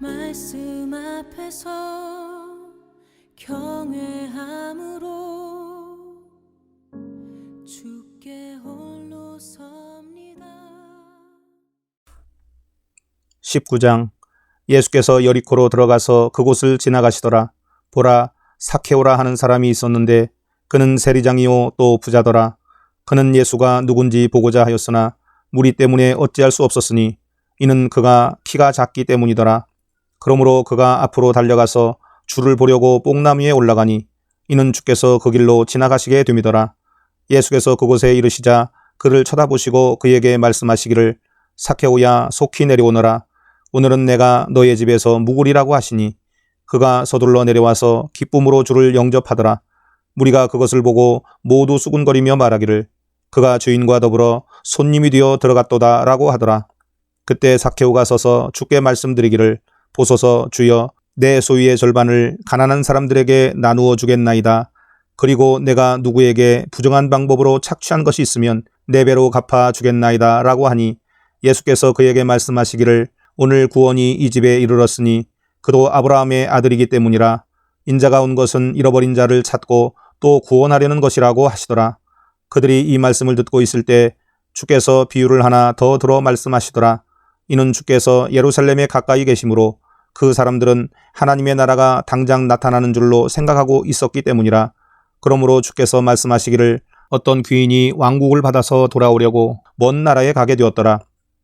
말씀 앞에서 경외함으로 주께 홀로 섭니다. 19장. 예수께서 여리코로 들어가서 그곳을 지나가시더라. 보라, 사케오라 하는 사람이 있었는데 그는 세리장이요 또 부자더라. 그는 예수가 누군지 보고자 하였으나 무리 때문에 어찌할 수 없었으니 이는 그가 키가 작기 때문이더라. 그러므로 그가 앞으로 달려가서 주를 보려고 뽕나무에 올라가니 이는 주께서 그 길로 지나가시게 됨이더라. 예수께서 그곳에 이르시자 그를 쳐다보시고 그에게 말씀하시기를 사케오야 속히 내려오너라. 오늘은 내가 너의 집에서 묵으리라고 하시니 그가 서둘러 내려와서 기쁨으로 주를 영접하더라. 무리가 그것을 보고 모두 수군거리며 말하기를 그가 주인과 더불어 손님이 되어 들어갔도다 라고 하더라. 그때 사케오가 서서 주께 말씀드리기를 보소서 주여, 내 소유의 절반을 가난한 사람들에게 나누어 주겠나이다. 그리고 내가 누구에게 부정한 방법으로 착취한 것이 있으면 4배로 갚아 주겠나이다 라고 하니 예수께서 그에게 말씀하시기를 오늘 구원이 이 집에 이르렀으니 그도 아브라함의 아들이기 때문이라. 인자가 온 것은 잃어버린 자를 찾고 또 구원하려는 것이라고 하시더라. 그들이 이 말씀을 듣고 있을 때 주께서 비유를 하나 더 들어 말씀하시더라. 이는 주께서 예루살렘에 가까이 계심으로 그 사람들은 하나님의 나라가 당장 나타나는 줄로 생각하고 있었기 때문이라. 그러므로 주께서 말씀하시기를 어떤 귀인이 왕국을 받아서 돌아오려고 먼 나라에 가게 되었더라.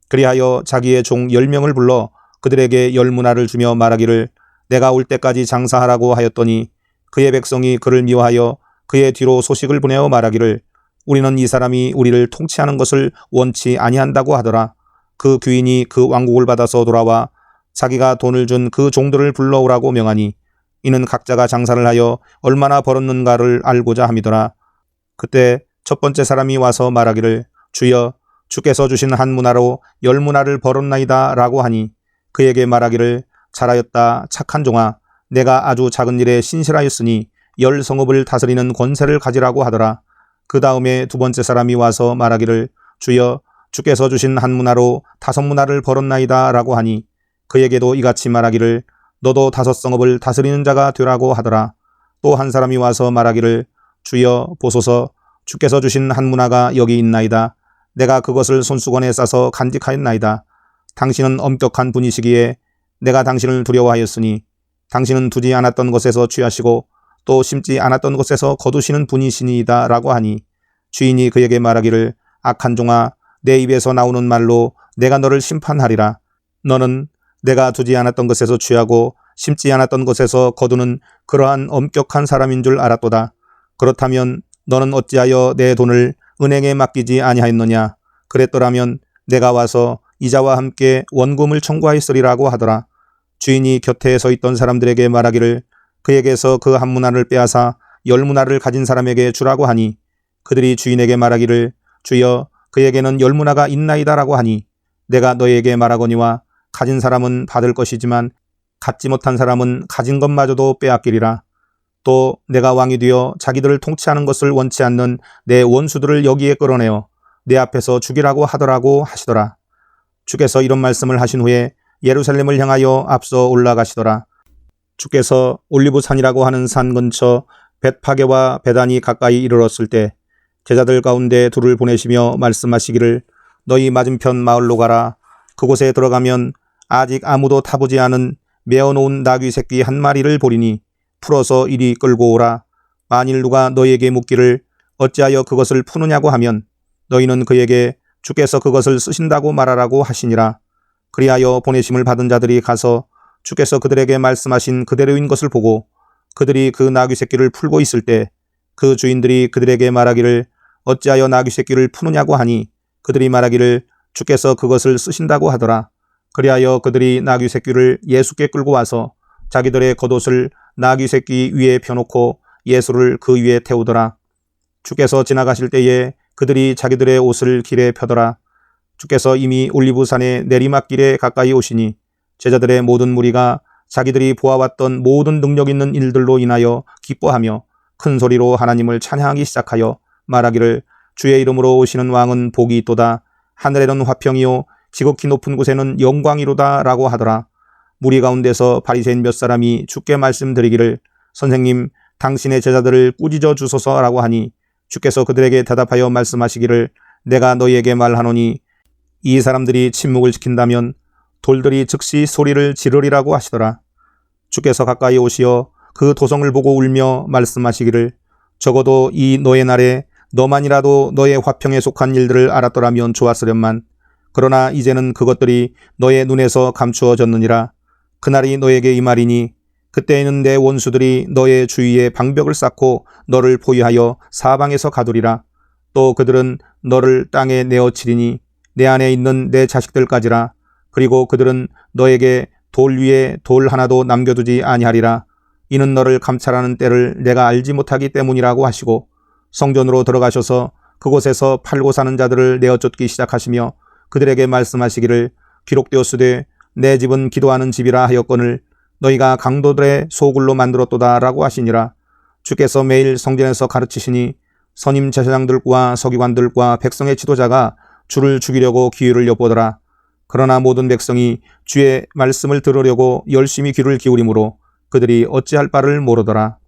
그리하여 자기의 종 10명을 불러 그들에게 10문화를 주며 말하기를 내가 올 때까지 장사하라고 하였더니 그의 백성이 그를 미워하여 그의 뒤로 소식을 보내어 말하기를 우리는 이 사람이 우리를 통치하는 것을 원치 아니한다고 하더라. 그 귀인이 그 왕국을 받아서 돌아와 자기가 돈을 준 그 종들을 불러오라고 명하니 이는 각자가 장사를 하여 얼마나 벌었는가를 알고자 함이더라. 그때 첫 번째 사람이 와서 말하기를 주여, 주께서 주신 한 문화로 10문화를 벌었나이다 라고 하니 그에게 말하기를 잘하였다 착한 종아, 내가 아주 작은 일에 신실하였으니 10성읍을 다스리는 권세를 가지라고 하더라. 그 다음에 두 번째 사람이 와서 말하기를 주여, 주께서 주신 한 문화로 5문화를 벌었나이다 라고 하니 그에게도 이같이 말하기를 너도 5성읍을 다스리는 자가 되라고 하더라. 또 한 사람이 와서 말하기를 주여 보소서, 주께서 주신 한 문화가 여기 있나이다. 내가 그것을 손수건에 싸서 간직하였나이다. 당신은 엄격한 분이시기에 내가 당신을 두려워하였으니 당신은 두지 않았던 것에서 취하시고 또 심지 않았던 것에서 거두시는 분이시니이다 라고 하니 주인이 그에게 말하기를 악한 종아, 내 입에서 나오는 말로 내가 너를 심판하리라. 너는 내가 두지 않았던 것에서 취하고 심지 않았던 것에서 거두는 그러한 엄격한 사람인 줄 알았도다. 그렇다면 너는 어찌하여 내 돈을 은행에 맡기지 아니하였느냐. 그랬더라면 내가 와서 이자와 함께 원금을 청구하였으리라고 하더라. 주인이 곁에 서 있던 사람들에게 말하기를 그에게서 그 한 문화를 빼앗아 10문화를 가진 사람에게 주라고 하니 그들이 주인에게 말하기를 주여, 그에게는 10문화가 있나이다 라고 하니 내가 너에게 말하거니와 가진 사람은 받을 것이지만 갖지 못한 사람은 가진 것마저도 빼앗기리라. 또 내가 왕이 되어 자기들을 통치하는 것을 원치 않는 내 원수들을 여기에 끌어내어 내 앞에서 죽이라고 하더라고 하시더라. 주께서 이런 말씀을 하신 후에 예루살렘을 향하여 앞서 올라가시더라. 주께서 올리브산이라고 하는 산 근처 벳파게와 베단이 가까이 이르렀을 때 제자들 가운데 둘을 보내시며 말씀하시기를 너희 맞은편 마을로 가라. 그곳에 들어가면 아직 아무도 타보지 않은 메어놓은 나귀 새끼 한 마리를 보리니 풀어서 이리 끌고 오라. 만일 누가 너희에게 묻기를 어찌하여 그것을 푸느냐고 하면 너희는 그에게 주께서 그것을 쓰신다고 말하라고 하시니라. 그리하여 보내심을 받은 자들이 가서 주께서 그들에게 말씀하신 그대로인 것을 보고 그들이 그 나귀 새끼를 풀고 있을 때 그 주인들이 그들에게 말하기를 어찌하여 나귀 새끼를 푸느냐고 하니 그들이 말하기를 주께서 그것을 쓰신다고 하더라. 그리하여 그들이 나귀 새끼를 예수께 끌고 와서 자기들의 겉옷을 나귀 새끼 위에 펴놓고 예수를 그 위에 태우더라. 주께서 지나가실 때에 그들이 자기들의 옷을 길에 펴더라. 주께서 이미 올리브산의 내리막길에 가까이 오시니 제자들의 모든 무리가 자기들이 보아왔던 모든 능력 있는 일들로 인하여 기뻐하며 큰 소리로 하나님을 찬양하기 시작하여 말하기를 주의 이름으로 오시는 왕은 복이 있도다. 하늘에는 화평이요 지극히 높은 곳에는 영광이로다 라고 하더라. 무리 가운데서 바리새인 몇 사람이 주께 말씀드리기를 선생님 당신의 제자들을 꾸짖어 주소서라고 하니 주께서 그들에게 대답하여 말씀하시기를 내가 너희에게 말하노니 이 사람들이 침묵을 지킨다면 돌들이 즉시 소리를 지르리라고 하시더라. 주께서 가까이 오시어 그 도성을 보고 울며 말씀하시기를 적어도 이 너의 날에 너만이라도 너의 화평에 속한 일들을 알았더라면 좋았으련만 그러나 이제는 그것들이 너의 눈에서 감추어졌느니라. 그날이 너에게 이 말이니 그때에는 내 원수들이 너의 주위에 방벽을 쌓고 너를 포위하여 사방에서 가두리라. 또 그들은 너를 땅에 내어치리니 내 안에 있는 내 자식들까지라. 그리고 그들은 너에게 돌 위에 돌 하나도 남겨두지 아니하리라. 이는 너를 감찰하는 때를 내가 알지 못하기 때문이라고 하시고 성전으로 들어가셔서 그곳에서 팔고 사는 자들을 내어쫓기 시작하시며 그들에게 말씀하시기를 기록되었으되 내 집은 기도하는 집이라 하였거늘 너희가 강도들의 소굴로 만들었도다 라고 하시니라. 주께서 매일 성전에서 가르치시니 선임 제사장들과 서기관들과 백성의 지도자가 주를 죽이려고 기회를 엿보더라. 그러나 모든 백성이 주의 말씀을 들으려고 열심히 귀를 기울이므로 그들이 어찌할 바를 모르더라.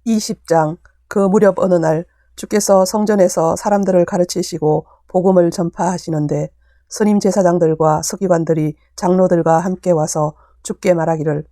20장. 그 무렵 어느 날 주께서 성전에서 사람들을 가르치시고 복음을 전파하시는데 선임 제사장들과 서기관들이 장로들과 함께 와서 주께 말하기를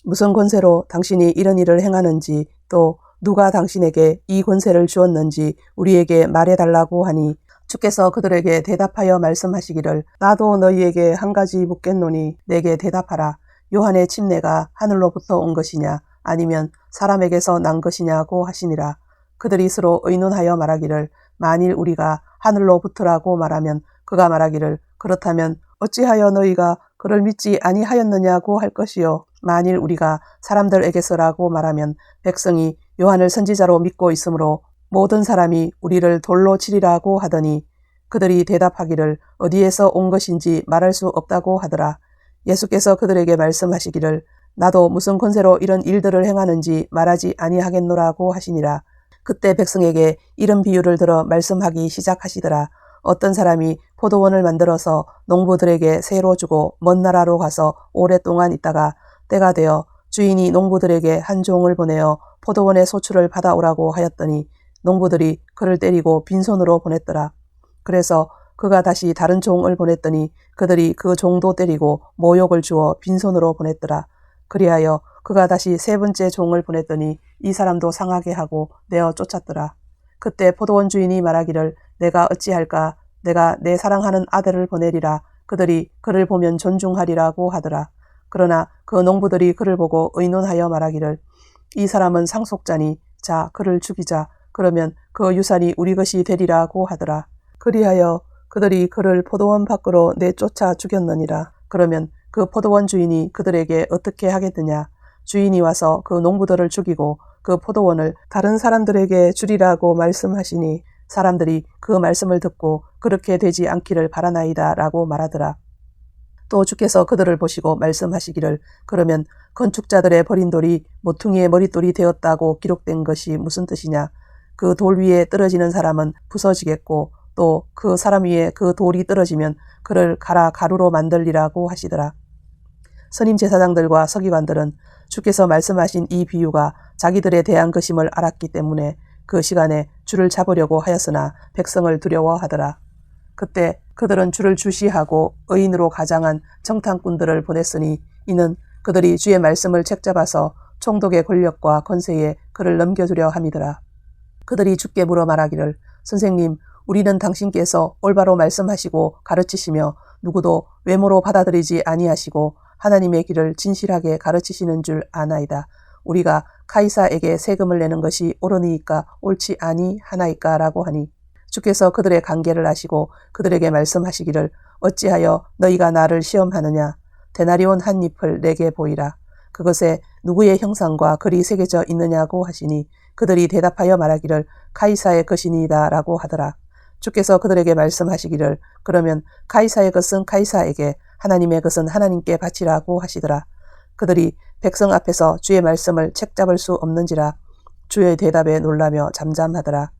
무슨 권세로 당신이 이런 일을 행하는지 또 누가 당신에게 이 권세를 주었는지 우리에게 말해달라고 하니 주께서 그들에게 대답하여 말씀하시기를 나도 너희에게 한 가지 묻겠노니 내게 대답하라. 요한의 침례가 하늘로부터 온 것이냐 아니면 사람에게서 난 것이냐고 하시니라. 그들이 서로 의논하여 말하기를 만일 우리가 하늘로부터라고 말하면 그가 말하기를 그렇다면 어찌하여 너희가 그를 믿지 아니하였느냐고 할 것이요 만일 우리가 사람들에게서라고 말하면 백성이 요한을 선지자로 믿고 있으므로 모든 사람이 우리를 돌로 치리라고 하더니 그들이 대답하기를 어디에서 온 것인지 말할 수 없다고 하더라. 예수께서 그들에게 말씀하시기를 나도 무슨 권세로 이런 일들을 행하는지 말하지 아니하겠노라고 하시니라. 그때 백성에게 이런 비유를 들어 말씀하기 시작하시더라. 어떤 사람이 포도원을 만들어서 농부들에게 새로 주고 먼 나라로 가서 오랫동안 있다가 때가 되어 주인이 농부들에게 한 종을 보내어 포도원의 소출을 받아오라고 하였더니 농부들이 그를 때리고 빈손으로 보냈더라. 그래서 그가 다시 다른 종을 보냈더니 그들이 그 종도 때리고 모욕을 주어 빈손으로 보냈더라. 그리하여 그가 다시 세 번째 종을 보냈더니 이 사람도 상하게 하고 내어 쫓았더라. 그때 포도원 주인이 말하기를 내가 어찌할까 내가 내 사랑하는 아들을 보내리라. 그들이 그를 보면 존중하리라고 하더라. 그러나 그 농부들이 그를 보고 의논하여 말하기를 이 사람은 상속자니 자 그를 죽이자. 그러면 그 유산이 우리 것이 되리라고 하더라. 그리하여 그들이 그를 포도원 밖으로 내쫓아 죽였느니라. 그러면 그 포도원 주인이 그들에게 어떻게 하겠느냐. 주인이 와서 그 농부들을 죽이고 그 포도원을 다른 사람들에게 주리라고 말씀하시니 사람들이 그 말씀을 듣고 그렇게 되지 않기를 바라나이다 라고 말하더라. 또 주께서 그들을 보시고 말씀하시기를 그러면 건축자들의 버린 돌이 모퉁이의 머릿돌이 되었다고 기록된 것이 무슨 뜻이냐. 그 돌 위에 떨어지는 사람은 부서지겠고 또 그 사람 위에 그 돌이 떨어지면 그를 갈아 가루로 만들리라고 하시더라. 선임 제사장들과 서기관들은 주께서 말씀하신 이 비유가 자기들에 대한 것임을 알았기 때문에 그 시간에 주를 잡으려고 하였으나 백성을 두려워하더라. 그때 그들은 주를 주시하고 의인으로 가장한 정탐꾼들을 보냈으니 이는 그들이 주의 말씀을 책잡아서 총독의 권력과 권세에 그를 넘겨주려 함이더라. 그들이 주께 물어 말하기를 선생님 우리는 당신께서 올바로 말씀하시고 가르치시며 누구도 외모로 받아들이지 아니하시고 하나님의 길을 진실하게 가르치시는 줄 아나이다. 우리가 카이사에게 세금을 내는 것이 옳으니까 옳지 아니하나이까 라고 하니 주께서 그들의 관계를 아시고 그들에게 말씀하시기를 어찌하여 너희가 나를 시험하느냐. 데나리온 한 잎을 내게 보이라. 그것에 누구의 형상과 글이 새겨져 있느냐고 하시니 그들이 대답하여 말하기를 카이사의 것이니이다 라고 하더라. 주께서 그들에게 말씀하시기를 그러면 카이사의 것은 카이사에게 하나님의 것은 하나님께 바치라고 하시더라. 그들이 백성 앞에서 주의 말씀을 책잡을 수 없는지라 주의 대답에 놀라며 잠잠하더라.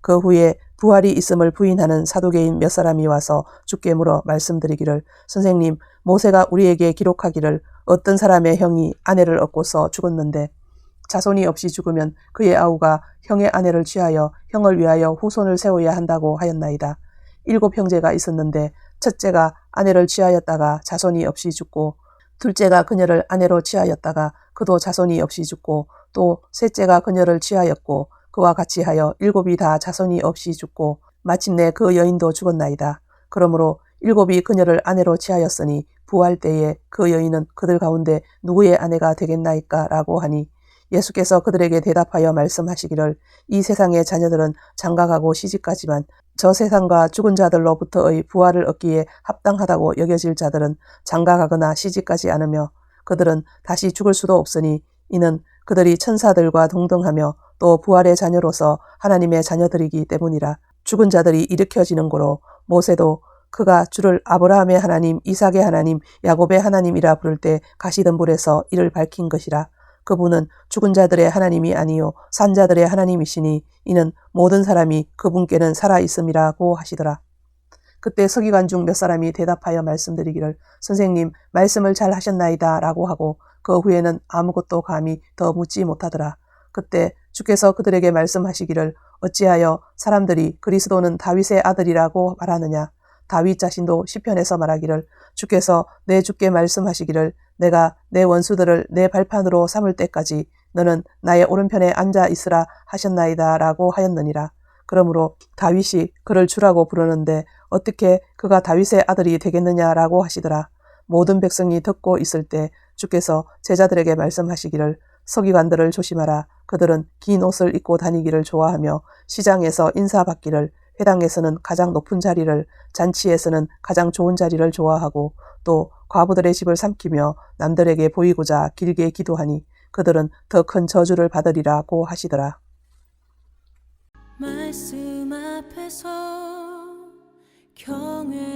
그 후에 부활이 있음을 부인하는 사두개인 몇 사람이 와서 주께 물어 말씀드리기를 선생님, 모세가 우리에게 기록하기를 어떤 사람의 형이 아내를 얻고서 죽었는데 자손이 없이 죽으면 그의 아우가 형의 아내를 취하여 형을 위하여 후손을 세워야 한다고 하였나이다. 7 형제가 있었는데 첫째가 아내를 취하였다가 자손이 없이 죽고 둘째가 그녀를 아내로 취하였다가 그도 자손이 없이 죽고 또 셋째가 그녀를 취하였고 그와 같이 하여 7이 다 자손이 없이 죽고 마침내 그 여인도 죽었나이다. 그러므로 7이 그녀를 아내로 취하였으니 부활 때에 그 여인은 그들 가운데 누구의 아내가 되겠나이까? 라고 하니 예수께서 그들에게 대답하여 말씀하시기를 이 세상의 자녀들은 장가가고 시집가지만 저 세상과 죽은 자들로부터의 부활을 얻기에 합당하다고 여겨질 자들은 장가가거나 시집가지 않으며 그들은 다시 죽을 수도 없으니 이는 그들이 천사들과 동등하며 또 부활의 자녀로서 하나님의 자녀들이기 때문이라. 죽은 자들이 일으켜지는 고로 모세도 그가 주를 아브라함의 하나님, 이삭의 하나님, 야곱의 하나님이라 부를 때 가시던 불에서 이를 밝힌 것이라. 그분은 죽은 자들의 하나님이 아니요 산 자들의 하나님이시니 이는 모든 사람이 그분께는 살아 있음이라고 하시더라. 그때 서기관 중 몇 사람이 대답하여 말씀드리기를 선생님 말씀을 잘 하셨나이다 라고 하고 그 후에는 아무것도 감히 더 묻지 못하더라. 그때 주께서 그들에게 말씀하시기를 어찌하여 사람들이 그리스도는 다윗의 아들이라고 말하느냐. 다윗 자신도 시편에서 말하기를 주께서 내 주께 말씀하시기를 내가 내 원수들을 내 발판으로 삼을 때까지 너는 나의 오른편에 앉아 있으라 하셨나이다 라고 하였느니라. 그러므로 다윗이 그를 주라고 부르는데 어떻게 그가 다윗의 아들이 되겠느냐라고 하시더라. 모든 백성이 듣고 있을 때 주께서 제자들에게 말씀하시기를 서기관들을 조심하라. 그들은 긴 옷을 입고 다니기를 좋아하며 시장에서 인사받기를 회당에서는 가장 높은 자리를 잔치에서는 가장 좋은 자리를 좋아하고 또 과부들의 집을 삼키며 남들에게 보이고자 길게 기도하니 그들은 더 큰 저주를 받으리라고 하시더라. 말씀 앞에서 경외